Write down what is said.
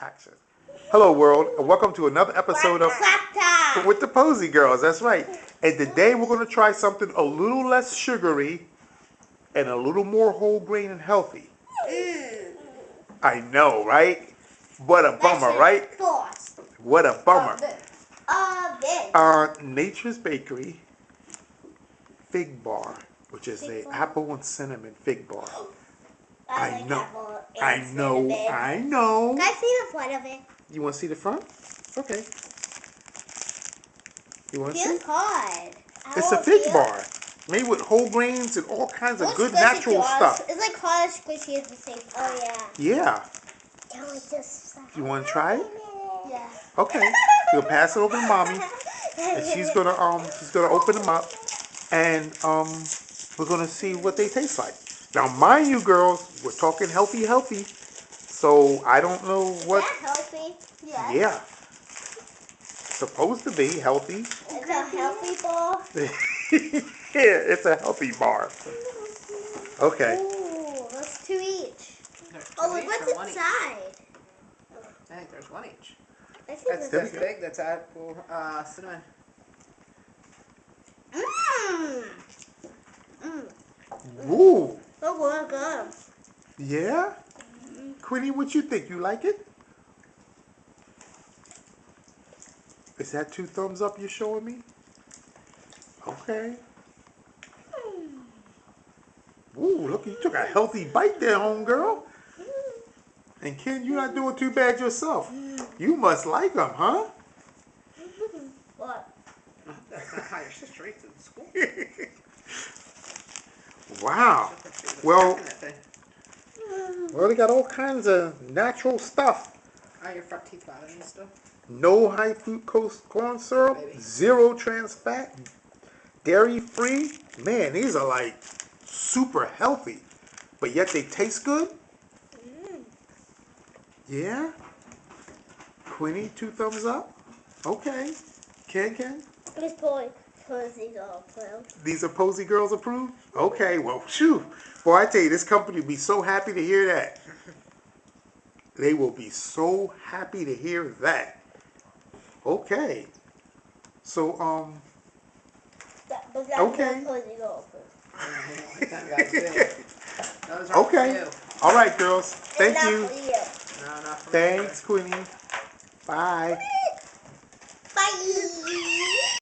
Action. Hello, world, and welcome to another episode of Clap with the Posey Girls. That's right. And today we're going to try something a little less sugary and a little more whole grain and healthy. I know, right? What a bummer, right? What a bummer. Nature's Bakery Fig Bar, which is the apple and cinnamon fig bar. I know. I know. I know. Can I see the front of it? You want to see the front? Okay. You want to see? Feels hard. It's a fig bar made with whole grains and all kinds of good natural stuff. It's like hard and squishy at the same time. Oh yeah. Yeah. Can we just? You want to try it? Yeah. Okay. You'll pass it over to mommy, and she's gonna open them up, and we're gonna see what they taste like. Now, mind you, girls, we're talking healthy. So I don't know what. Is that healthy? Yeah. Yeah. Supposed to be healthy. It's a healthy bar. Yeah, it's a healthy bar. Okay. Ooh, that's 2 each. Oh, Look what's inside. I think there's one each. I think That's this this big. That's apple, cinnamon. Ooh. Oh, good. Yeah? Quinny, what you think? You like it? Is that 2 thumbs up you're showing me? Okay. Ooh, look, you took a healthy bite there, homegirl. And Ken, you're not doing too bad yourself. You must like them, huh? What? That's not how your sister eats in school. Wow. Well, they got all kinds of natural stuff. Are your front teeth bothering you still? No high fructose corn syrup, Maybe. 0 trans fat, dairy free. Man, these are like super healthy, but yet they taste good. Yeah. Quinny, 2 thumbs up. Okay. Ken. This boy Posey's all approved. These are Posey Girls approved? Okay, well, phew. Boy, I tell you, this company will be so happy to hear that. They will be so happy to hear that. Okay. So, okay. Posey's all approved. Those are Okay. for you. All right, girls. Thank Not you. for you. No, not for me. Thanks, Quinny. Bye.